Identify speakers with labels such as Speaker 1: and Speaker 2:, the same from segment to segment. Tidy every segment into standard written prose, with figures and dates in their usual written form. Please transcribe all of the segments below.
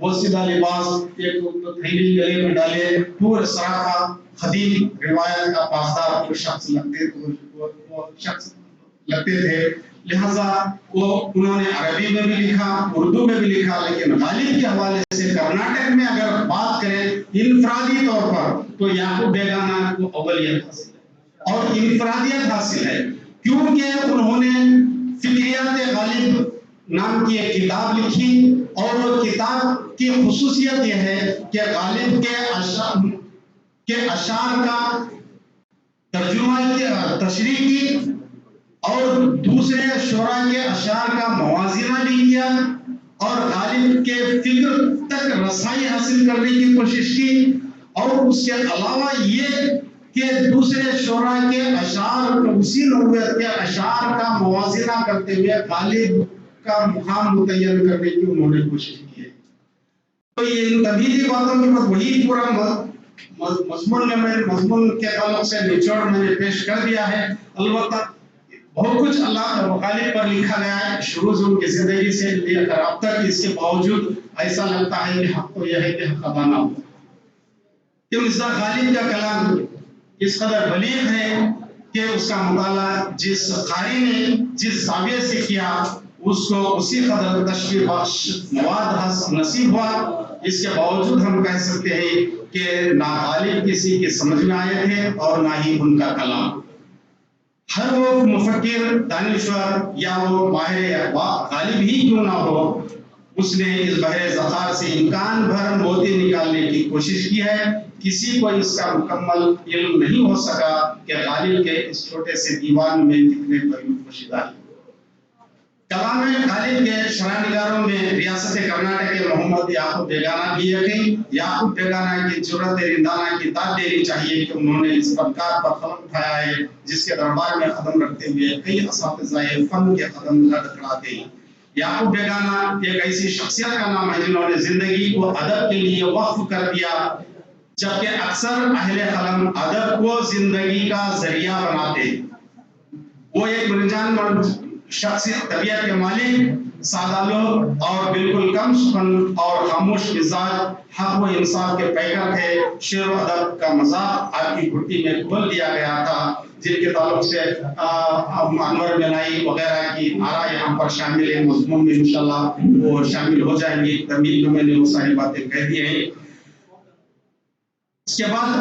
Speaker 1: وہ سیدھا لباس ایک تھیلی گلے میں ڈالے، پورے سراپا خدیب روایت کا پاسدار شخص لگتے تھے. لہذا وہ انہوں نے عربی میں بھی لکھا، اردو میں بھی لکھا، لیکن غالب کے حوالے سے کرناٹک میں اگر بات کریں انفرادی طور پر تو یعقوب بیگانہ کو اولیت حاصل ہے اور انفرادیت حاصل ہے، کیونکہ انہوں نے فکریات غالب نام کی ایک کتاب لکھی اور وہ کتاب کی خصوصیت یہ ہے کہ غالب کے اشعار کا ترجمہ تشریح کی اور دوسرے شعراء کے اشعار کا موازنہ بھی کیا اور غالب کے فکر تک رسائی حاصل کرنے کی کوشش کی. اور اس کے علاوہ یہ کہ دوسرے شعراء کے اشعار اسی نوعیت کے اشعار کا موازنہ کرتے ہوئے غالب کا مقام متعین کرنے کی انہوں نے کوشش کی ہے. تو یہ ان تمہیدی باتوں کے بعد وہی پورا مضمون کے تعلق سے نچوڑ میں نے پیش کر دیا ہے. البتہ بہت کچھ اللہ غالب پر لکھا گیا ہے شروع سے ان کی زندگی سے لے کر اب تک. اس کے باوجود ایسا لگتا ہے کہ حق تو یہ ہے کہ حق ادا نہ ہو. کہ مرزا غالب کا کلام اس قدر بلیغ ہے کہ اس کا مطالعہ جس قاری نے جس زاویے سے کیا اس کو اسی قدر تشریح بخش مواد نصیب ہوا. اس کے باوجود ہم کہہ سکتے ہیں کہ نہ غالب کسی کے سمجھ میں آئے تھے اور نہ ہی ان کا کلام. ہر وہ مفکر دانشور یا وہ ماہر غالب ہی کیوں نہ ہو، اس نے اس بحر ذخار سے امکان بھر موتی نکالنے کی کوشش کی ہے. کسی کو اس کا مکمل علم نہیں ہو سکا کہ غالب کے اس چھوٹے سے دیوان میں کتنے پہلو پوشیدہ ہیں. کلام غالب کے شرح نگاروں میں ریاست کرناٹک کے محمد یعقوب بیگانہ بھی یقین. یعقوب بیگانہ کی جرأت رندانہ کی داد دینی چاہیے کہ انہوں نے اس فنکار پر قلم اٹھایا ہے جس کے دربار میں قدم رکھتے ہوئے کئی اساتذہ فن کے قدم لڑکھڑاتے ہیں. یعقوب بیگانہ ایک ایسی شخصیت کا نام ہے جنہوں نے زندگی کو ادب کے لیے وقف کر دیا، جبکہ اکثر اہل قلم ادب کو زندگی کا ذریعہ بناتے ہیں. وہ ایک مرجان شخص طبیعت کے مالک، سادہ لوگ اور بالکل کم سخن اور خاموش مزاج، حق و انصاف کے پیکر تھے. شعر و ادب کا مذاق آپ کی گھٹی میں کھول دیا گیا تھا، جن کے تعلق سے انور مینائی وغیرہ کی آراء یہاں پر شامل ہیں. مضمون میں انشاءاللہ وہ شامل ہو جائیں گی. تمہید میں نے وہ ساری باتیں کہہ دی ہیں. اس کے بعد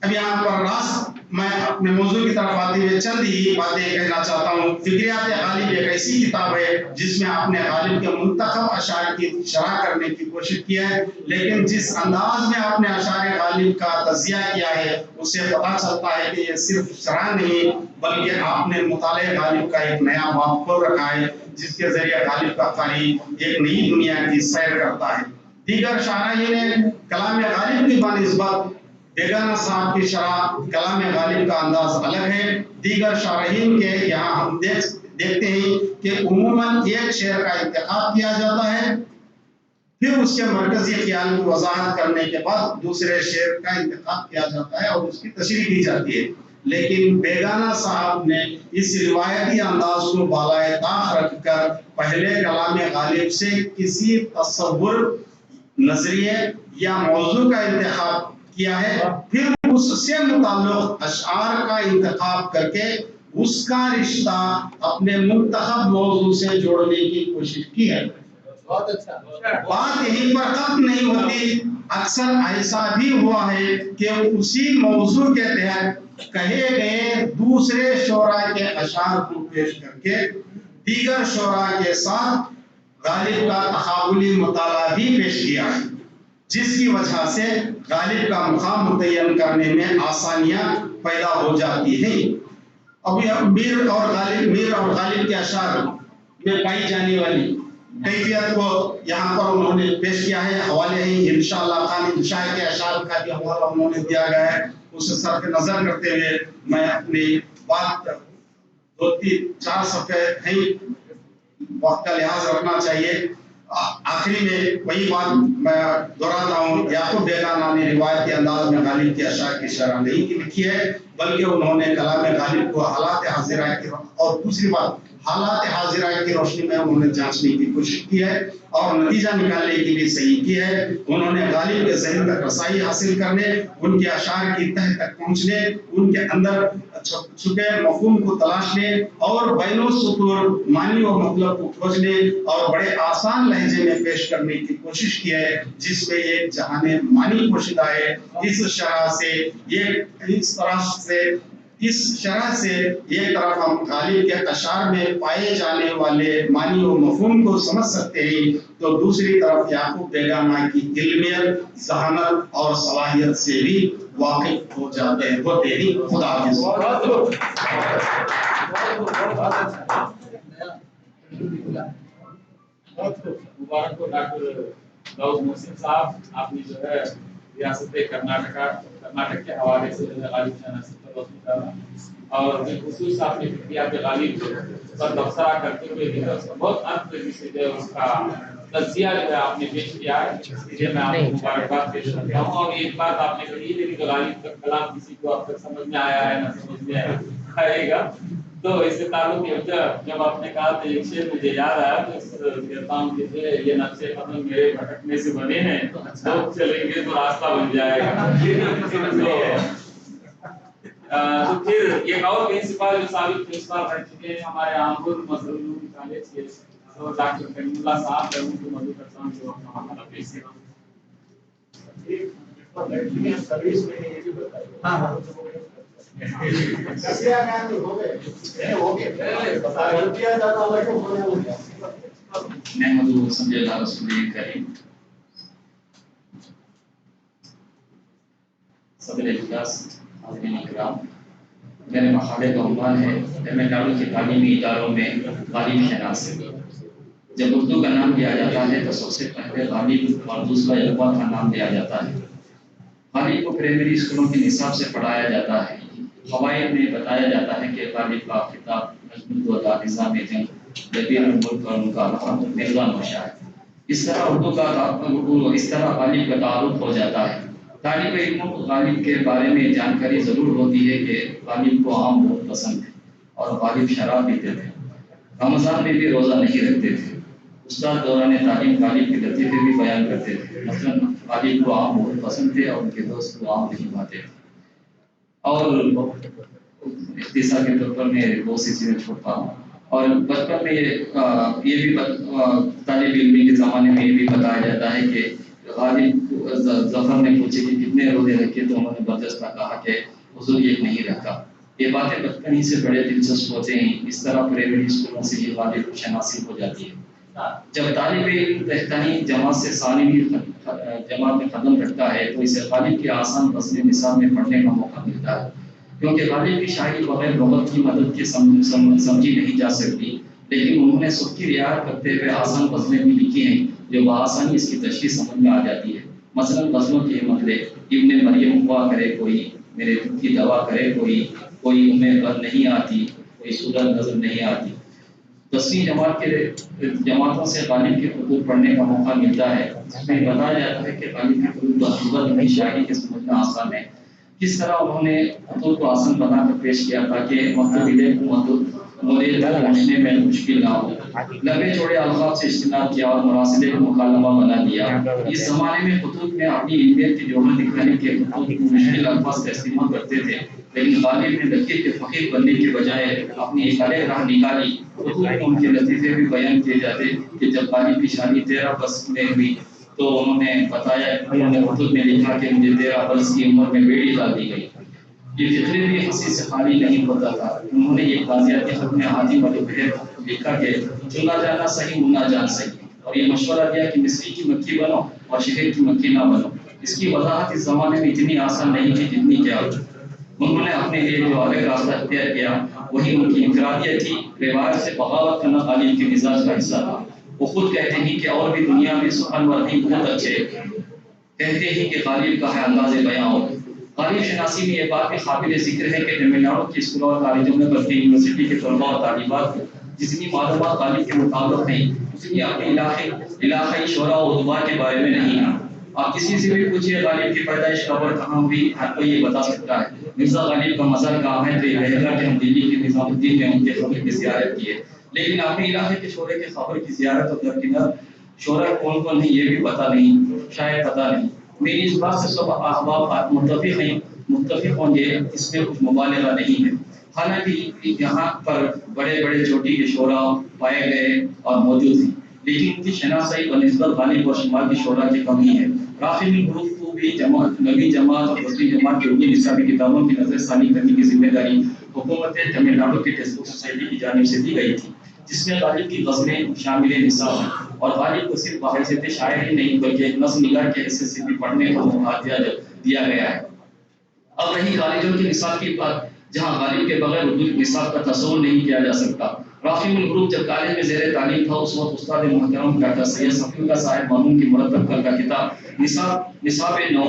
Speaker 1: اب یہاں پر راست میں اپنے موضوع کی طرف آتے ہوئے چند ہی باتیں کہنا چاہتا ہوں. فکریات غالب ایک ایسی کتاب ہے جس میں آپ نے غالب کے منتخب اشعار کی شرح کرنے کی کوشش کی ہے، لیکن جس انداز میں آپ نے اشعار غالب کا تجزیہ کیا ہے اس سے پتہ چلتا ہے کہ یہ صرف شرح نہیں بلکہ آپ نے مطالعہ غالب کا ایک نیا باب کھول رکھا ہے جس کے ذریعے غالب کا قاری ایک نئی دنیا کی سیر کرتا ہے. دیگر شاعرین نے کلام غالب کی بنسبت بیگانہ صاحب کی شرح کلام غالب کا انداز الگ ہے. دیگر شارحین کے یہاں ہم دیکھتے ہیں کہ عموماً ایک شعر کا انتخاب کیا جاتا ہے، پھر اس کے مرکزی خیال کی وضاحت کرنے کے بعد دوسرے شعر کا انتخاب کیا جاتا ہے اور اس کی تشریح کی جاتی ہے. لیکن بیگانہ صاحب نے اس روایتی انداز کو بالائے طاق رکھ کر پہلے کلام غالب سے کسی تصور، نظریے یا موضوع کا انتخاب کیا ہے، پھر اس سے متعلق اشعار کا انتخاب کر کے اس کا رشتہ اپنے منتخب موضوع سے جوڑنے کی کوشش کی ہے.
Speaker 2: بہت اچھا.
Speaker 1: بات یہیں پر ختم نہیں ہوتی. اکثر ایسا بھی ہوا ہے کہ اسی موضوع کے تحت کہے گئے دوسرے شعراء کے اشعار کو پیش کر کے دیگر شعراء کے ساتھ غالب کا تقابلی مطالعہ بھی پیش کیا ہے، جس کی وجہ سے غالب کا مقام متعین کرنے میں آسانیاں پیدا ہو جاتی ہیں. ابھی میر اور غالب کے اشعار میں پائی جانے والی کیفیت کو یہاں پر انہوں نے پیش کیا ہے. حوالے ہیں انشاءاللہ خان شاہ کے اشعار کا بھی حوالہ انہوں نے دیا گیا ہے. اسے صرف نظر کرتے ہوئے میں اپنی بات 2-4 صفحے ہیں، وقت کا لحاظ رکھنا چاہیے. آخری میں وہی بات میں دہراتا ہوں، یعقوب بیگانہ نے روایتی انداز میں غالب کے اشعار کی شرح نہیں لکھی ہے، بلکہ انہوں نے کلام غالب کو حالات حاضرہ کی اور دوسری بات حالات حاضرہ کی روشنی میں انہوں نے جانچنے کی کوشش کی ہے اور نتیجہ نکالنے کی بھی صحیح کی ہے. انہوں نے غالب کے ذہن تک رسائی حاصل کرنے، ان کے اشعار کی تہ تک پہنچنے، ان کے اندر چھپے مفہوم کو تلاشنے اور بین السطور معنی و مطلب کو کھوجنے اور بڑے آسان لہجے میں پیش کرنے کی کوشش کی ہے، جس میں ایک جہان معنی پوشیدہ ہے. اس شرح سے ایک طرف ہم غالب کے اشعار میں پائے جانے والے معنی و مفہوم کو سمجھ سکتے ہیں، تو دوسری طرف یعقوب بیگانہ کی علمیت، ذہانت اور صلاحیت سے بھی واقف ہو جاتے ہیں. وہ تیری خدا حافظ.
Speaker 3: مبارک ہو ڈاکٹر داؤد محسن صاحب، آپ نے جو ہے ریاست کرناٹک کے حوالے سے جو ہے غالب شناسی پر روشنی ڈالا اور بالخصوص آپ نے فکریات غالب پر تبصرہ کرتے ہوئے جو ہے اس کا بہت عرض سے جو ہے اس کا تجزیہ جو ہے آپ نے پیش کیا ہے، اس لیے میں آپ کو مبارکباد پیش کرتا ہوں. اور ایک بات آپ نے کہی ہے کہ غالب کا کلام کسی کو اب تک سمجھ میں آیا ہے نہ سمجھ میں آئے گا، تو اس سے تعلق جب آپ نے کہا تو ایک شعر مجھے یاد آیا، تو کہتا ہوں کہ یہ نقش قدم میرے بھٹکنے سے بنے ہیں، لوگ چلیں گے تو راستہ بن جائے گا. تو پھر ایک اور پرنسپل جو سابق پرنسپل رہ چکے ہیں ہمارے آمبور مظلوم کالج کے، تو ڈاکٹر کریم اللہ صاحب ہے، ان کو مدعو کرتا ہوں جو اپنا معاملہ پیش کریں.
Speaker 2: سروس میں یہ بھی بتائیے. ہاں
Speaker 3: محمد صلی اللہ رسول کریم. صدر اجلاس، حاضرین اکرام، میرے مقالے کا عنوان ہے تمل ناڈو کے تعلیمی اداروں میں غالب شناسی. جب اردو کا نام لیا جاتا ہے تو سب سے پہلے غالب اور دوسرا اقبال کا نام لیا جاتا ہے. غالب کو پرائمری اسکولوں کے نصاب سے پڑھایا جاتا ہے. فوائد میں بتایا جاتا ہے کہ غالب کا خطاب نظم و نظام جنگ جبیر الملک اور ان کا لقب مرزا نوشا ہے. اس طرح غالب کا تعارف ہو جاتا ہے. طالب علموں کو غالب کے بارے میں جانکاری ضرور ہوتی ہے کہ غالب کو آم بہت پسند ہے اور غالب شراب پیتے تھے. رمضان میں بھی روزہ نہیں رکھتے تھے. استاد دوران تعلیم غالب کے لطیفے بھی بیان کرتے تھے. مثلاً غالب کو آم بہت پسند تھے اور ان کے دوست کو آم نہیں کھاتے تھے. اور اختصار کے طور پر میں بہت سی چیزیں چھوڑتا ہوں. اور بچپن میں یہ بھی طالب علمی کے زمانے میں یہ بھی بتایا جاتا ہے کہ غالب ظفر نے پوچھے کہ کتنے روزے رکھے تو انہوں نے برجستہ کہا کہ حضور ایک نہیں رکھا. یہ باتیں بچپن ہی سے بڑے دلچسپ ہوتے ہیں. اس طرح پرائمری اسکولوں سے یہ غالب شناسی ہو جاتی ہے. جب طالب علم تحتانی جماعت سے ثانوی جماعت میں قدم رکھتا ہے تو اسے غالب کے آسان غزل نصاب میں پڑھنے کا موقع ملتا ہے، کیونکہ غالب کی شاعری بغیر لغت کی مدد کے سمجھی نہیں جا سکتی، لیکن انہوں نے سب کی رعایت کرتے ہوئے آسان غزلیں بھی لکھی ہیں جو بآسانی اس کی تشریح سمجھ میں آ جاتی ہے. مثلاً غزلوں کے مطلع ابن مریم ہوا کرے کوئی، میرے دل کی دوا کرے کوئی انہیں غم نہیں آتی، کوئی سودہ نظر نہیں آتی. 10ویں جماعت کے جماعتوں سے غالب کے خطوط پڑھنے کا موقع ملتا ہے، جس میں بتایا جاتا ہے کہ غالب کے خطوط کی شاعری کے سمجھنا آسان ہے. کس طرح انہوں نے خطوط کو آسان بنا کر پیش کیا تاکہ مقتبلے کو مرید پہنچنے میں مشکل نہ ہو. لمبے چوڑے الفاظ سے اجتناب کیا اور مراسلے کو مکالمہ بنا دیا. اس زمانے میں خطوط میں اپنی علمیت کی جوہر دکھانے کے خطوط مشکل الفاظ کا استعمال کرتے تھے، لیکن غالب نے لطیف کے فقیر بننے کے بجائے اپنی ایک الگ راہ نکالی. خطوط میں ان کے لطیفے بھی بیان کیے جاتے کہ جب غالب کی شادی 13 برس میں ہوئی تو انہوں نے بتایا، انہوں نے خطوط میں لکھا کہ مجھے 13 برس کی عمر میں بیٹی لا دی گئی. یہ فکرے بھی ہنسی سے خالی نہیں ہوتا تھا. انہوں نے ایک تازیاتی خط میں حاتم البحر لکھا کہ چنا جانا صحیح ہونا جان صحیح، اور یہ مشورہ دیا کہ مصری کی مکھی بنو اور شہر کی مکھی نہ بنو. اس کی وضاحت اس زمانے میں اتنی آسان نہیں تھی جتنی کیا. انہوں نے اپنے لیے جو الگ راستہ اختیار کیا وہی ان کی انفرادیت تھی. روایت سے بغاوت کرنا غالب کے مزاج کا حصہ تھا. وہ خود کہتے ہیں کہ اور بھی دنیا میں سخن ورزی بہت اچھے، کہتے ہیں کہ غالب کا ہے انداز بیاں. غالب شناسی میں یہ بات بھی قابل ذکر ہے کہ تمل ناڈو کے اسکولوں اور کالجوں میں بلکہ یونیورسٹی کے طلباء اور طالبات کو جتنی معلومات غالب کے متعلق ہیں اتنی اپنے علاقائی شعراء و ادباء کے بارے میں نہیں ہیں. آپ کسی سے بھی پوچھیے غالب کی پیدائش کب اور کہاں ہوئی، ہر کوئی یہ بتا سکتا ہے. مرزا غالب کا مزار کہاں ہے تو یہ کہے گا کہ ہم دلی کے نظام الدین میں ان کے قبر کی زیارت کی ہے.
Speaker 4: لیکن اپنے علاقے کے شعرے کے خبر کی زیارت اور درکنار شعرا کون کون ہے یہ بھی پتہ نہیں، شاید پتہ نہیں۔ میری اس بات سے سب احباب متفق ہوں گے، اس میں کچھ مبالغہ نہیں ہے۔ حالانکہ یہاں پر بڑے بڑے چوٹی کے شعرا پائے گئے اور موجود ہیں، لیکن ان کی شناسائی بنسبت غالب اور شمال کی شعرا کی کمی ہے۔ راغب الحروف کو بھی نبی جماعت اور دوسری جماعت کی اردو نصابی کتابوں کی نظر ثانی کرنے کی ذمہ داری حکومت تمل ناڈو کی ٹیکسٹ بک سوسائٹی کی جانب سے دی گئی تھی، جس میں غالب کی غزلیں شامل نصاب ہیں اور غالب کو صرف بحیثیت شاعر ہی نہیں بلکہ ایک نظم نگار کے حیثیت سے بھی پڑھنے کا موقع دیا گیا ہے۔ اب رہی کالجوں کی نصاب کی بات، جہاں غالب کے بغیر اردو نصاب کا تصور نہیں کیا جا سکتا۔ راغب الحروف جب کالج میں زیر تعلیم تھا، اس وقت استاد محترم ڈاکٹر سید صفی اللہ صاحب مامون کی مرتب کردہ کتاب نصاب نو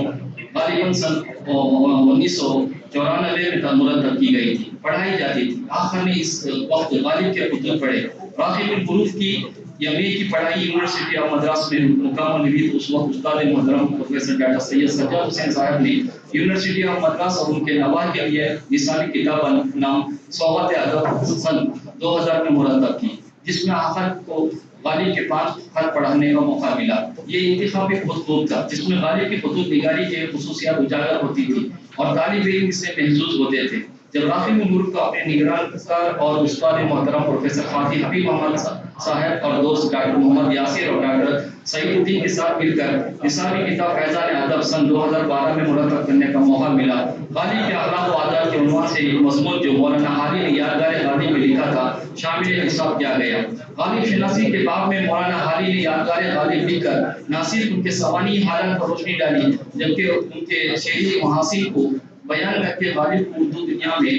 Speaker 4: غالباً سن 1994 میں مرتب کی گئی تھی، پڑھائی جاتی تھی۔ آخر میں اس وقت غالب کے خطوط پڑھے۔ راغب الحروف کی ایم اے کی پڑھائی یونیورسٹی آف مدراس میں مکمل ہوئی تو اس وقت استاد محترم پروفیسر ڈاکٹر سید سجاد حسین صاحب نے یونیورسٹی آف مدراس اور ان کے نواح کے لیے نصابی کتاب نام سوغات ادب سن 2000 میں مرتب کی، جس میں آخر کو غالب کے 5 خط پڑھانے کا موقع ملا۔ یہ انتخابی خطوط تھا جس میں غالب کی خطوط نگاری کے خصوصیات اجاگر ہوتی تھی اور طالب علم اس سے محظوظ ہوتے تھے۔ جب راغب الحروف کو اپنے نگران اور استاد محترم پروفیسر فاتح حبیب محمد صاحب اور دوست ڈاکٹر محمد یاسر اور ڈاکٹر سعید الدین کے ساتھ مل کر نصابی کتاب فیضان ادب سن 2012 میں مرتب کرنے کا موقع ملا، غالب کے اخلاق و عادات کے عنوان سے ایک مضمون جو مولانا حالی نے یادگار غالب میں لکھا تھا شامل نصاب کیا گیا۔ غالب شناسی کے باب میں مولانا حالی نے یادگار غالب لکھ کر نہ صرف ان کے سوانحی حالات پر روشنی ڈالی جبکہ ان کے شعری محاسن کو بیان کر کے غالب کو اردو دنیا میں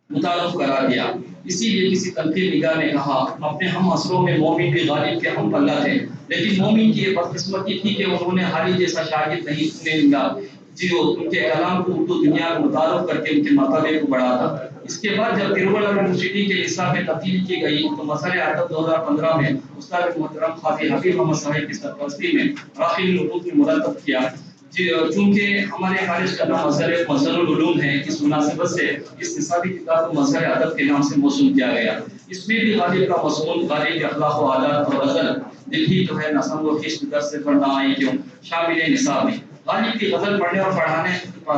Speaker 4: متعارف کرا دیا۔ اسی لیے کسی تنقید نگار نے کہا، اپنے ہم عصروں میں مومن بھی غالب کے ہم پلہ تھے، لیکن مومن کی یہ بدقسمتی تھی کہ انہوں نے حالی جیسا شاگرد نہیں ملا جو ان کے کلام کو اردو دنیا میں متعارف کر کے ان کے مرتبے کو بڑھاتا۔ اس کے بعد جب تروولر یونیورسٹی کے نصاب میں تبدیلی کی گئی تو مسئلہ ادب 2015 میں استاد محترم فاتح حبیب محمد صاحب کی سرپرستی میں راغب الحروف میں مرتب کیا۔ چونکہ ہمارے کالج کا نام مظہر العلوم ہے، اس مناسبت سے اس نصابی کتاب کو مظہر ادب کے نام سے موسوم کیا گیا۔ اس میں بھی غالب کا مضمون غالب کے اخلاق و عادات اور غزل دل ہی تو ہے نسم و خشت در سے پڑھنا آئی کیوں شامل نصاب ہے۔ غالب کی غزل پڑھنے اور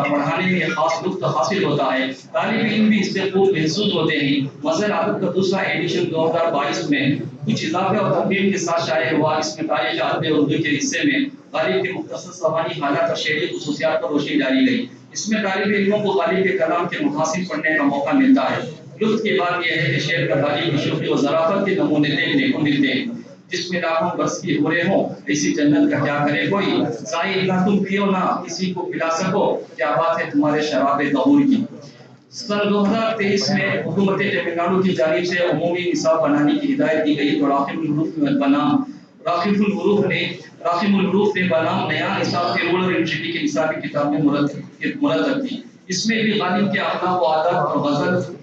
Speaker 4: پڑھانے میں خاص لطف حاصل ہوتا ہے، طالب علم بھی اس سے خوب محظوظ ہوتے ہیں۔ مظہر ادب کا دوسرا ایڈیشن 2022 میں کچھ اضافے اور تبدیل کے ساتھ شائع ہوا۔ اس میں تاریخ ادب اردو کے حصے میں غالب کے مختصر سوانحی حالات اور شعری خصوصیات پر روشنی ڈالی گئی۔ اس میں طالب علموں کو غالب کے کلام کے محاسن پڑھنے کا موقع ملتا ہے۔ لطف کی بات یہ ہے کہ شعر کا غالب کی شوخی و ظرافت کے نمونے دیکھنے کو ملتے ہیں، جس میں لاکھوں برس کی ہو رہے ہوں ایسی جنت کا کیا کرے کوئی، سائل نہ تم پیو نہ کسی کو پلا سکو، کیا بات ہے تمہارے شراب طہور کی۔ سن 2023 میں حکومت تمل ناڈو کی جانب سے عمومی نصاب بنانے کی ہدایت دی گئی تو راغب الحروف نے بنام نیا نصاب تروولر یونیورسٹی کی نصابی کتاب میں مرتب کی۔ اس میں بھی غالب کے اخلاق و عادات اور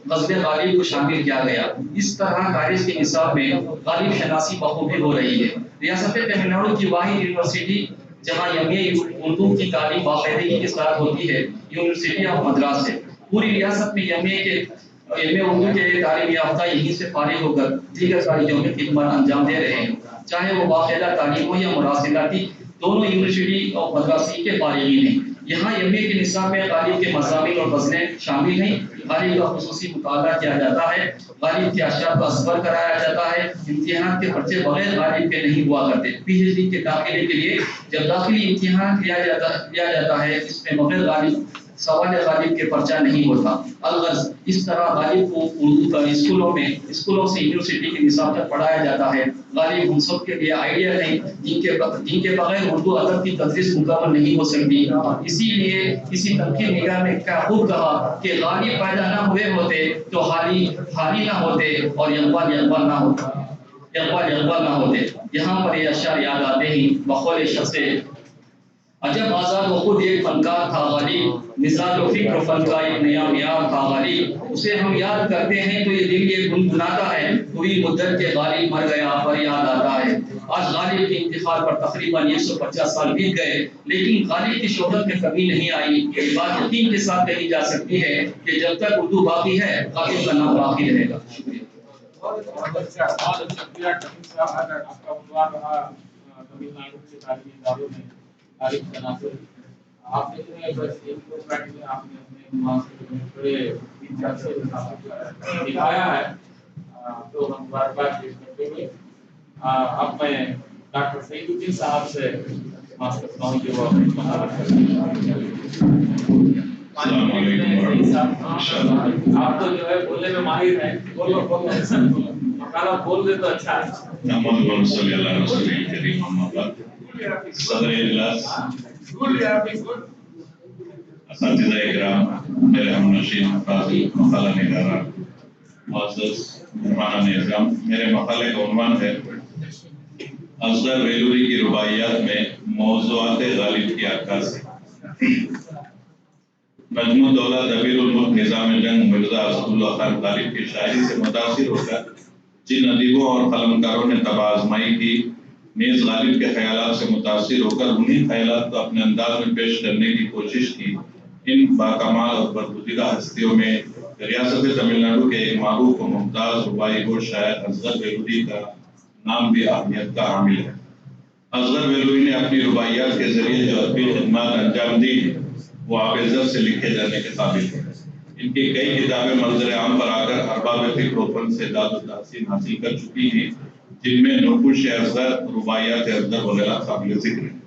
Speaker 4: غزل غالب کو شامل کیا گیا۔ اس طرح کالج کے نصاب میں غالب شناسی بخوبی ہو رہی ہے۔ ریاست تمل ناڈو کی واحد یونیورسٹی جہاں ایم اے اردو کی تعلیم باقاعدگی کے ساتھ ہوتی ہے یونیورسٹی آف مدراس ہے۔ پوری ریاست میں ایم اے اردو کے تعلیم یافتہ یہیں سے فارغ ہو کر دیگر کالجوں میں خدمات انجام دے رہے ہیں، چاہے وہ باقاعدہ تعلیم ہو یا مراسلاتی، دونوں یونیورسٹی آف مدراس کے فارغین ہیں۔ یہاں ایم اے کے نصاب میں غالب کے مضامین اور غزلیں شامل ہیں، غالب کا خصوصی مطالعہ کیا جاتا ہے، غالب کے اشعار کو ازبر کرایا جاتا ہے۔ امتحانات کے پرچے بغیر غالب کے نہیں ہوا کرتے۔ پی ایچ ڈی کے داخلے کے لیے جب داخلی امتحان لیا جاتا ہے، اس میں بغیر سوال غالب کے پرچہ نہیں ہوتا۔ الغرض اس طرح غالب کو اردو کا اسکولوں سے یونیورسٹی کے نصاب تک پڑھایا جاتا ہے۔ غالب ہم سب کے لیے آئیڈیا ہیں جن کے بغیر اردو ادب کی تدریس مکمل نہیں ہو سکتی۔ اسی لیے کسی تنقید نگار نے کیا خوب کہا کہ غالب پیدا نہ ہوئے ہوتے تو حالی نہ ہوتے اور اقبال نہ ہوتے۔ یہاں پر یہ اشعار یاد آتے ہیں بقول شخص عجب آزاد و خود ایک فنکار تھا غالب، مزاج و فکر و فن کا ایک نیا معیار تھا غالب، اسے ہم یاد کرتے ہیں تو یہ دل یہ گنگناتا ہے، ہوئی مدت کے غالب مر گیا پر یاد آتا ہے۔ آج غالب کے انتقال پر تقریباً 150 سال بیت گئے، لیکن غالب کی شہرت میں کمی نہیں آئی۔ یہ بات یقین کے ساتھ کہی جا سکتی ہے کہ جب تک اردو باقی ہے غالب کا نام باقی رہے گا۔ شکریہ۔
Speaker 3: بہت اچھا شکریہ ٹمیم صاحب. آپ کا عنوان رہا تمل ناڈو کے تعلیمی اداروں میں تعلیم کا ناصر. آپ دیکھ رہے ہیں بس ایک پروگرام میں آپ نے اپنے معاشرے میں بڑے 3-4 سے دکھایا ہے. تو ہم مبارکباد پیش کرتے ہوئے اب میں ڈاکٹر سعید الدین صاحب سے معاف کرتا ہوں کہ وہ اپنی مہارت
Speaker 5: السلام علیکم.
Speaker 3: آپ تو جو ہے بولنے میں ماہر ہیں. بولو مقالہ بول دے تو اچھا ہے.
Speaker 5: محمد صلی اللہ علیہ وسلم کریم اما بعد. صدر اجلاس، اساتذہ اکرام، میرے ہم نشین افراد، مقالہ نگارہ، معزز مہمان اعظام. میرے مقالے کا عنوان ہے اصغر ویلوری کی رباعیات میں موضوعات غالب کی عکاسی. نجم الدولہ دبیر الملک نظام جنگ مرزا اسد اللہ خان غالب کی شاعری سے متاثر ہو کر جن ادیبوں اور قلمکاروں نے طب آزمائی کی، نیز غالب کے خیالات سے متاثر ہو کر انہی خیالات کو اپنے انداز میں پیش کرنے کی کوشش کی. ان باکمال اور برگزیدہ ہستیوں میں ریاست تمل ناڈو کے ایک معروف و ممتاز ربائی گو شاعر اصغر ویلوری کا نام بھی اہمیت کا حامل ہے. اصغر ویلوری نے اپنی رباعیات کے ذریعے جو ادبی خدمات انجام دی وہ آب زر سے لکھے جانے کے قابل ہے. ان کی کئی کتابیں منظر عام پر آ کر ارباب فکر و فن سے داد و تحسین حاصل کر چکی ہیں، جن میں نقوش اصغر، رباعیات اصغر وغیرہ قابل ذکر ہیں.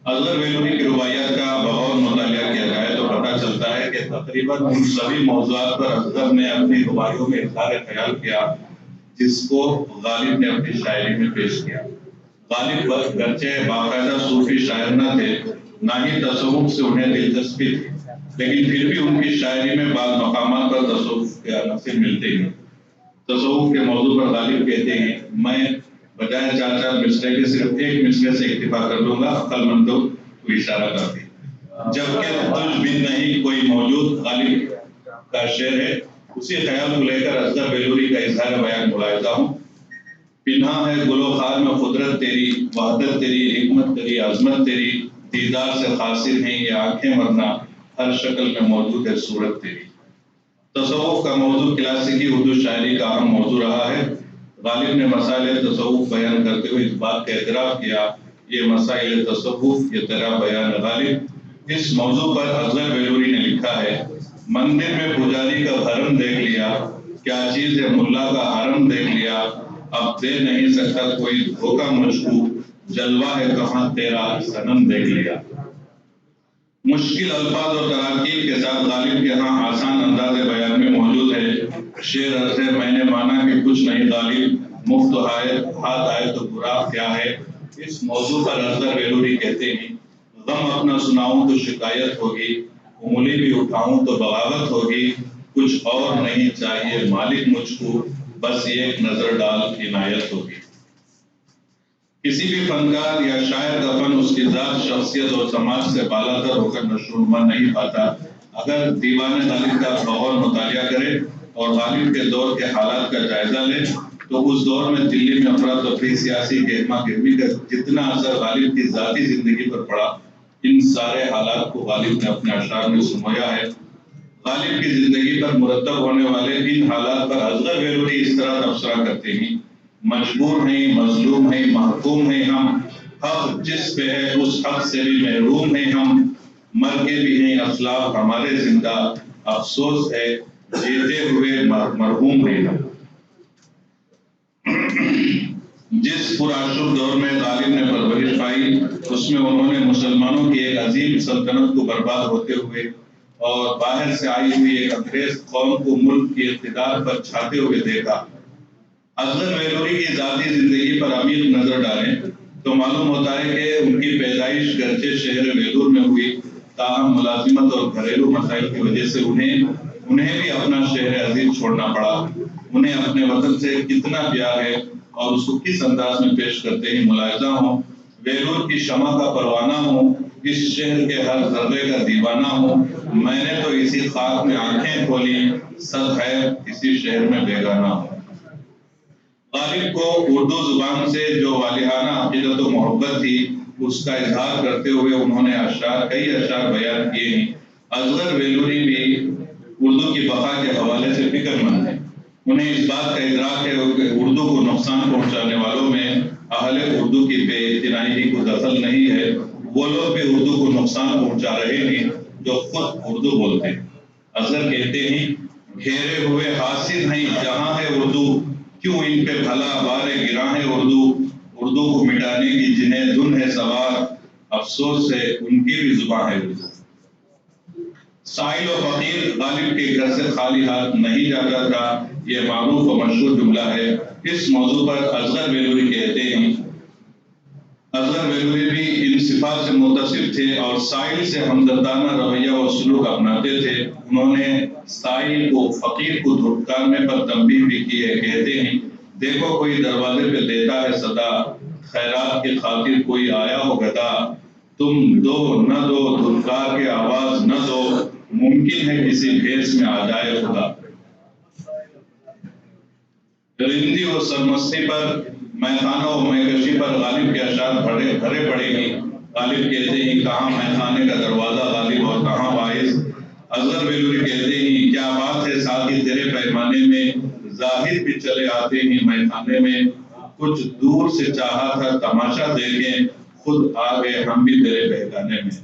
Speaker 5: اصغر ویلوری کی رباعیات کا بغور مطالعہ کیا جائے تو پتہ چلتا ہے کہ تقریباً ان سبھی موضوعات پر اصغر نے اپنی رباعیوں میں اظہار خیال کیا جس کو غالب نے اپنی شاعری میں پیش کیا. غالب گرچہ باقاعدہ صوفی شاعر نہ تھے، نہ ہی تصوف سے انہیں دلچسپی تھی، لیکن پھر بھی ان کی شاعری میں بعض مقامات پر تصوف کے عناصر ملتے ہیں. تصوف کے موضوع پر غالب کہتے ہیں، میں بجائے 4 مصرے کے صرف ایک مصرے سے اکتفا کر لوں گا. عقل مندوں کو اشارہ کرتی جبکہ تجھ بن نہیں کوئی موجود غالب کا شعر ہے. اسی خیال کو لے کر اصغر ویلوری کا اظہار بیان ملاحظہ ہوں. پنہا ہے گلو خار میں قدرت تیری، وحدت تیری، حکمت تیری، عظمت تیری، دیدار سے قاصر ہیں یہ آنکھیں ورنہ ہر شکل میں موجود ہے صورت تیری. تصوف کا موضوع کلاسیکی اردو شاعری کا اہم موضوع رہا ہے. غالب نے مسائل تصوف بیان کرتے ہوئے اس بات کا اعتراف کیا، یہ مسائل تصوف یہ تیرا بیان غالب. اس موضوع پر اصغر ویلوری نے لکھا ہے، مندر میں پجاری کا بھرم دیکھ لیا، کیا چیز ہے ملا کا حرم دیکھ لیا، اب دے نہیں سکتا کوئی دھوکہ مجھ کو، جلوہ ہے کہاں تیرا صنم دیکھ لیا. مشکل الفاظ اور تراکیب کے ساتھ غالب کے ہاں آسان انداز بیان میں موجود ہے. شعر عرض ہے میں نے مانا کہ کچھ نہیں غالب، مفت ہاتھ آئے تو برا کیا ہے. اس موضوع پر اصغر ویلوری کہتے ہیں، غم اپنا سناؤں تو شکایت ہوگی، انگلی بھی اٹھاؤں تو بغاوت ہوگی، کچھ اور نہیں چاہیے مالک مجھ کو، بس ایک نظر ڈال عنایت ہوگی. کسی بھی فنکار یا شاعر کا فن اس کی ذات، شخصیت اور سماج سے بالا تر ہو کر نشوونما نہیں پاتا. اگر دیوان غالب کا بغور مطالعہ کرے اور غالب کے دور کے حالات کا جائزہ لے تو اس دور میں دلی میں افراتفری، سیاسی گہما گہمی کا جتنا اثر غالب کی ذاتی زندگی پر پڑا، ان سارے حالات کو غالب نے اپنے اشعار میں سمویا ہے. غالب کی زندگی پر مرتب ہونے والے ان حالات پر اصغر ویلوری اس طرح تبصرہ کرتے ہیں، مجبور ہیں، مظلوم ہیں، محکوم ہیں ہم، حق جس پہ ہے اس حق سے بھی محروم ہیں ہم، مر کے بھی ہیں اسلاف ہمارے زندہ، افسوس ہے جیتے ہوئے مرحوم ہیں ہم. جس پرآشوب دور میں غالب نے پرورش پائی اس میں انہوں نے مسلمانوں کی ایک عظیم سلطنت کو برباد ہوتے ہوئے اور باہر سے آئی ہوئی ایک انگریز قوم کو ملک کی اقتدار پر چھاتے ہوئے دیکھا. اصغر ویلوری کی ذاتی زندگی پر عمیق نظر ڈالیں تو معلوم ہوتا ہے کہ ان کی پیدائش گرچہ شہر ویلور میں ہوئی، تاہم ملازمت اور گھریلو مسائل کی وجہ سے انہیں بھی اپنا شہر عزیز چھوڑنا پڑا. انہیں اپنے وطن سے کتنا پیار ہے اور اس کو کس انداز میں پیش کرتے ہیں ملاحظہ ہوں. ویلور کی شمع کا پروانہ ہوں، اس شہر کے ہر ذرے کا دیوانہ ہوں، میں نے تو اسی خاک میں آنکھیں کھولی، صد خیر اسی شہر میں بیگانہ ہوں. غالب کو اردو زبان سے جو والہانہ عقیدت و محبت تھی اس کا اظہار کرتے ہوئے انہوں نے کئی اشعار بیان کیے ہیں. اصغر ویلوری بھی اردو کی بقا کے حوالے سے فکر مند ہیں. انہیں اس بات کا ادراک ہے کہ اردو کو نقصان پہنچانے والوں میں اہل اردو کی بے اعتنائی کو دخل نہیں ہے، وہ لوگ بھی اردو کو نقصان پہنچا رہے ہیں جو خود اردو بولتے ہیں۔ اظہر کہتے ہیں گھیرے ہوئے حاسد ہیں جہاں ہے اردو، کیوں ان پہ بھلا بار گراں ہے اردو، اردو کو مٹانے کی جنہیں دھن ہے سوار، افسوس ہے ان کی بھی زبان ہے اردو۔ سائل و فقیر غالب کے گھر سے خالی ہاتھ نہیں جاتا تھا، یہ معروف و مشہور جملہ ہے۔ اس موضوع پر اصغر بیلوری کہتے ہیں، اصغر بیلوری بھی ان صفات سے متصف تھے اور سائل سے ہمدردانہ رویہ و سلوک اپناتے تھے۔ انہوں نے سائل کو فقیر کو دھٹکارنے پر تنبیہ بھی کی ہے، کہتے ہیں دیکھو کوئی دروازے پہ دیتا ہے صدا، خیرات کی خاطر کوئی آیا ہو گدا، تم دو نہ دو دھٹکار کے آواز نہ دو، ممکن ہے کسی بھیس میں آ جائے خدا۔ رندی و سرمستی پر، میخانہ و میکشی پر غالب کے اشعار بھرے پڑے ہیں۔ غالب کہتے ہیں کہاں میخانے کا دروازہ غالب اور کہاں واعظ۔ اصغر بیلوری کہتے ہیں کیا بات ہے ساقی تیرے پیمانے میں، زاہد بھی چلے آتے ہیں میخانے میں، کچھ دور سے چاہا تھا تماشا دیکھیں، خود آ گئے ہم بھی تیرے بہکانے میں۔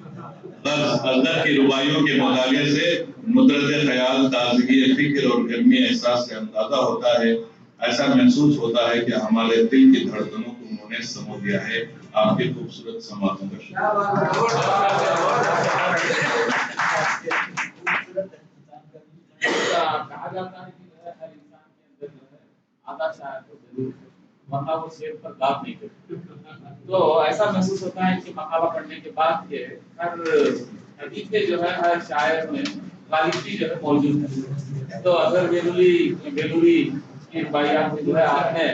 Speaker 5: اصغر کی رباعیوں کے مطالعے سے ندرت خیال، تازگی فکر اور گرمی احساس سے اندازہ ہوتا ہے، ایسا محسوس ہوتا ہے کہ ہمارے دل کی دھڑکنوں کو انہوں نے سمو دیا ہے۔ آپ کی خوبصورت سماعتوں کا شکریہ۔
Speaker 3: کہا جاتا ہے کہ ہر انسان کے اندر جو ہے آدھا شاعر تو ضرور ہے، ورنہ وہ شعر پر داد نہیں کرتے۔ تو ایسا محسوس ہوتا ہے کہ مقالہ پڑھنے کے بعد کہ ہر حدیث میں جو ہے ہر شاعر میں غالب بھی جو ہے موجود ہے۔ تو اگر بیلوری کی رباعیات میں جو ہے آپ نے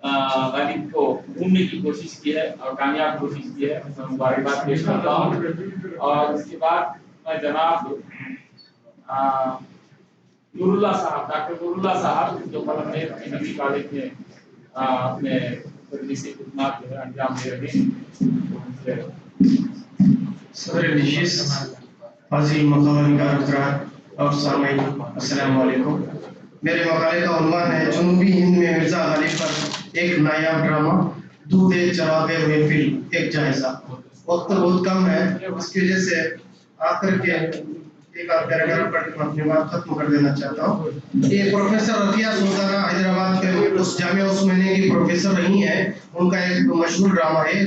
Speaker 3: غالب کو ڈھونڈنے کی کوشش کی ہے اور کامیاب کوشش کی ہے، میں مبارکباد پیش کرتا ہوں۔ اور اس کے بعد میں جناب نور اللہ صاحب، ڈاکٹر نور اللہ صاحب جو قلم ڈگری کالج میں اپنے تدریسی خدمات جو ہے انجام دے رہے ہیں۔
Speaker 2: صدر نشست، عظیم مقام نگار حضرات اور سامعین، السلام علیکم۔ میرے مقالے کا عنوان ہے جنوبی ہند میں مرزا غالب پر ایک نایاب ڈرامہ، دودھ چراغ محفل ایک جائزہ۔ وقت بہت کم ہے، اس کی وجہ سے آخر کے ایک آدھ پیراگراف پڑھ کے میں اپنی بات ختم کر دینا چاہتا ہوں۔ یہ پروفیسر رفیہ سلطانہ حیدرآباد کے اس جامعہ عثمانیہ کی پروفیسر رہی ہیں، ان کا ایک مشہور ڈرامہ ہے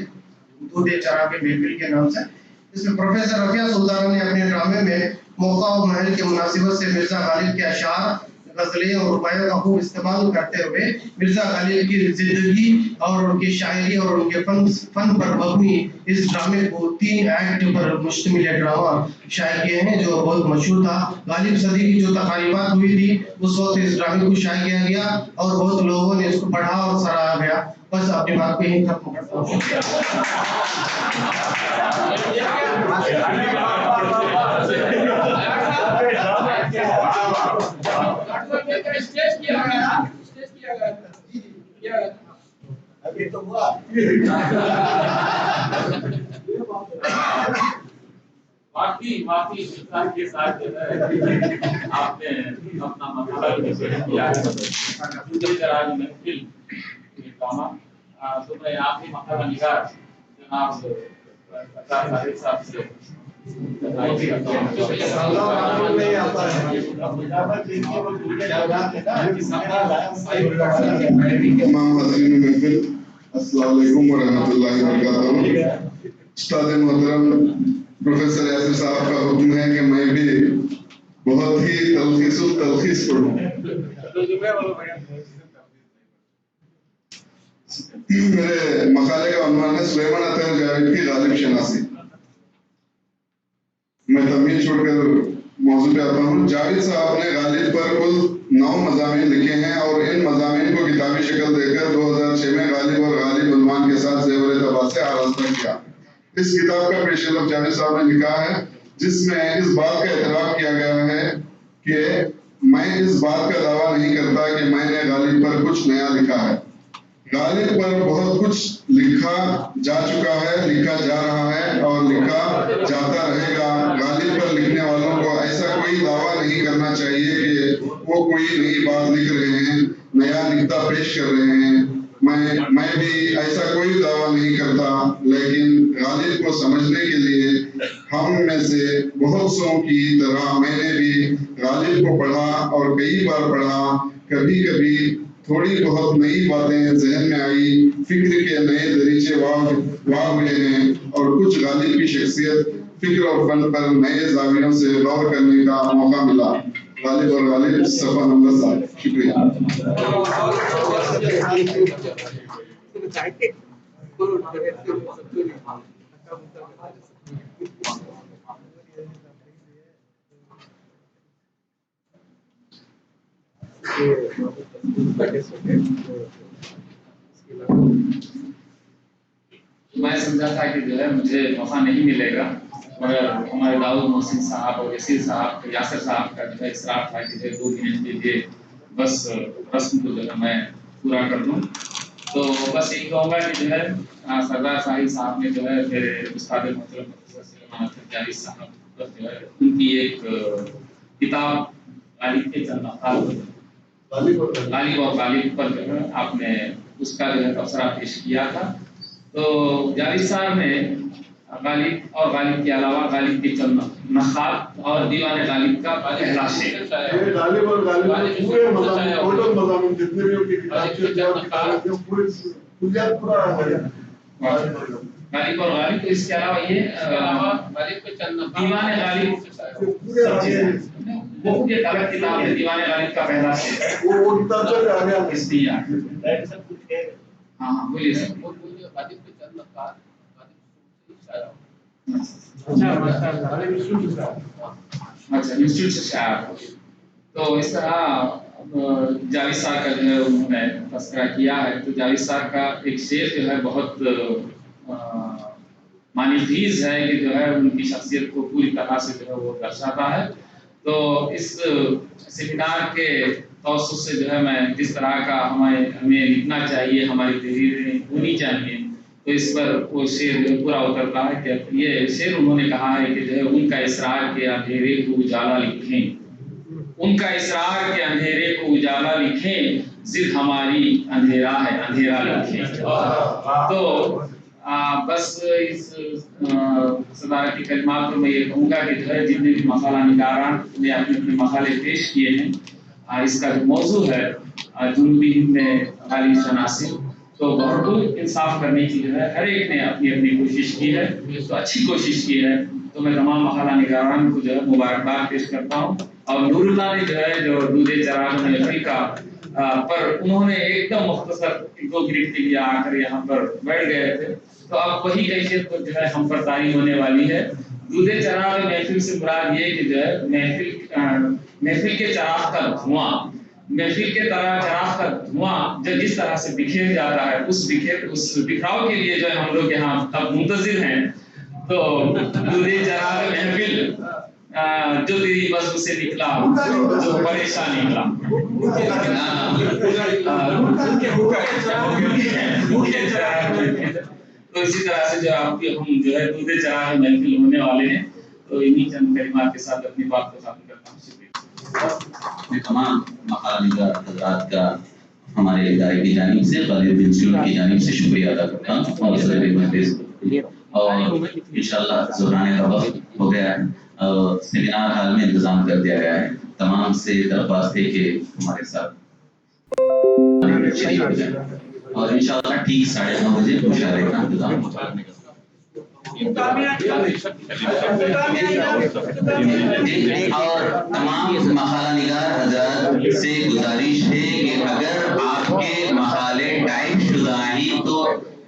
Speaker 2: دودھ چراغ محفل کے نام سے۔ اس میں پروفیسر رفیہ سلطانہ نے اپنے ڈرامے میں موقع و محل کے مناسبت سے مرزا غالب کے اشعار، غزلیں اور رباعیوں کا خوب استعمال کرتے ہوئے مرزا غالب کی زندگی اور ان کی شاعری اور ان کے فن پر مبنی اس ڈرامے کو 3 ایکٹ پر مشتمل ڈرامہ شائع کیے ہیں جو بہت مشہور تھا۔ غالب صدی کی جو تقریبات ہوئی تھی اس وقت اس ڈرامے کو شائع کیا گیا اور بہت لوگوں نے اس کو پڑھا اور سراہا گیا۔ بس اپنی بات کو یہیں ختم کرتا ہوں۔
Speaker 3: واقعی کے ساتھ جو ہے آپ نے اپنا مقالہ پیش کیا ہے دودھ چراغ محفل ڈرامہ۔ تو میں آخری مقالہ نگار جناب طاہر صاحب سے
Speaker 6: تمام حاضرین محفل السلام علیکم ورحمۃ اللہ وبرکاتہ۔ استاد محترم پروفیسر یاسر صاحب کا حکم ہے کہ میں بھی بہت ہی تلخیص پڑھوں۔ میرے مقالے کا عنوان ہے سلیمان اطہر جاوید کی غالب شناسی۔ میں تمہید چھوڑ کر موضوع پہ آتا ہوں۔ جاوید صاحب نے غالب پر کل 9 مضامین لکھے ہیں اور ان مضامین کو کتابی شکل دے کر 2006 میں غالب اور غالب عنوان کے ساتھ زیور طبع سے آراستہ کیا۔ اس کتاب کا پیش لفظ جاوید صاحب نے لکھا ہے جس میں اس بات کا اعتراف کیا گیا ہے کہ میں اس بات کا دعویٰ نہیں کرتا کہ میں نے غالب پر کچھ نیا لکھا ہے، غالب پر بہت کچھ لکھا جا چکا ہے، لکھا جا رہا ہے اور لکھا جاتا رہے گا۔ غالب پر لکھنے والوں کو ایسا کوئی دعویٰ نہیں کرنا چاہیے کہ وہ کوئی نئی بات لکھ رہے ہیں، نیا نکتہ پیش کر رہے ہیں۔ میں بھی ایسا کوئی دعویٰ نہیں کرتا، لیکن غالب کو سمجھنے کے لیے ہم میں سے بہت سوں کی طرح میں نے بھی غالب کو پڑھا اور کئی بار پڑھا۔ کبھی کبھی تھوڑی بہت نئی باتیں ذہن میں آئی، فکر کے نئے دریچے واہ ہوئے ہیں اور کچھ غالب کی شخصیت، فکر اور فن پر نئے زاویوں سے غور کرنے کا موقع ملا۔ غالب اور غالب صفحہ نمبر 7۔ شکریہ۔
Speaker 3: میں سمجھا تھا کہ جو ہے مجھے موقع نہیں ملے گا، مگر ہمارے داؤد محسن صاحب اور یسیر صاحب، یاسر صاحب کا جو ہے اصرار تھا کہ جو ہے 2 منٹ کے لیے بس رسم کو جو ہے میں پورا کر دوں۔ تو بس یہی کہوں گا کہ جو ہے سردار ساحل صاحب نے جو ہے میرے استاد محترم پروفیسر سلیمان جاوید صاحب پر جو ہے ان کی ایک کتاب غالب کے چند اقوال، غالب اور غالب پر جو ہے آپ نے اس کا جو ہے تبصرہ پیش کیا تھا۔ تو جاوید صاحب نے غالب اور غالب کے علاوہ غالب کے چند نخات اور دیوان غالب کا پہلا شعر،
Speaker 7: غالب اور غالب پورے ٹوٹل مضامین جتنے بھی ان کی کتاب سے پورے کلیات پورا
Speaker 3: غالب اور غالب، تو اس کے علاوہ یہ
Speaker 8: غالب کے چند
Speaker 3: دیوان غالب وہ ایک الگ کتاب ہے، دیوان غالب کا پہلا شعر
Speaker 7: وہ کتاب سے آ گیا
Speaker 3: اس دیا۔ ہاں بولیے سر۔
Speaker 8: غالب کے چند نقاد
Speaker 3: اچھا انسٹیٹیوٹ سے شاعر، تو اس طرح جاوید صاحب کا جو ہے انہوں نے تذکرہ کیا ہے۔ تو جاوید صاحب کا ایک شعر جو ہے بہت معنی خیز ہے کہ جو ہے ان کی شخصیت کو پوری طرح سے جو ہے وہ درشاتا ہے۔ تو اس سیمینار کے توسط سے جو ہے میں جس طرح کا ہمیں لکھنا چاہیے، ہماری تحریریں ہونی چاہیے، تو اس پر وہ شعر جو پورا اترتا ہے کہ یہ شعر انہوں نے کہا ہے کہ جو ہے ان کا اصرار کے اندھیرے کو اجالا لکھیں، ان کا اصرار کے اندھیرے کو اجالا لکھیں، ضد ہماری اندھیرا ہے اندھیرا لکھیں۔ تو بس اس صدارتی کلمات میں یہ کہوں گا کہ جو ہے جتنے بھی مقالہ نگاران نے اپنے مقالے پیش کیے ہیں، اس کا جو موضوع ہے جنوبی ہند میں غالب شناسی، تو بھرپور انصاف کرنے کی جو ہے ہر ایک نے اپنی اپنی کوشش کی ہے، تو اچھی کوشش کی ہے۔ تو میں تمام مقالہ نگاران کو جو ہے مبارکباد پیش کرتا ہوں۔ اور نور اللہ نے جو ہے جو دودھ چراغ محفل کا پر انہوں نے ایک دم مختصر 2 منٹ کے لیے آ کر یہاں پر بیٹھ گئے تھے، تو اب وہی کیفیت جو ہے ہم پر طاری ہونے والی ہے۔ دودھ چراغ محفل سے مراد یہ کہ جو ہے محفل کے چراغ کا دھواں، محفل کے چراغ کا دھواں جس طرح سے بکھیر جاتا ہے، اس بکھراؤ کے لیے جو ہے ہم لوگ یہاں اب منتظر ہیں۔ تو دودھ چراغ محفل جو تیری بزم سے نکلا جو پریشان نکلا، تو اسی طرح سے جو ہم جو ہے دودھ چراغ محفل ہونے والے ہیں۔ تو انہی چند کلمات کے ساتھ اپنی بات کو ختم کرتا ہوں۔ شکریہ۔
Speaker 9: میں تمام مقالہ نگار حضرات کا ہمارے ادارے کی جانب سے، غالب انسٹیٹیوٹ کی جانب سے شکریہ ادا کرتا ہوں، اور انشاءاللہ زہرانے کا وقت ہو گیا ہے، سیمینار ہال میں انتظام کر دیا گیا ہے۔ تمام سے درخواست ہے کہ ہمارے ساتھ اور انشاءاللہ ٹھیک 9:30 بجے مشاعرے کا انتظام ہوگا۔ اور تمام مقالہ نگار حضرات سے گزارش ہے کہ اگر آپ کے مقالے ٹائپ شدہ ہیں تو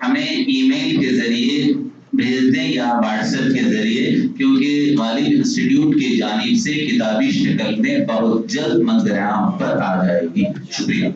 Speaker 9: ہمیں ای میل کے ذریعے بھیج دیں یا واٹس ایپ کے ذریعے، کیونکہ غالب انسٹیٹیوٹ کی جانب سے کتابی شکل میں بہت جلد منظر عام پر آ جائے گی۔ شکریہ۔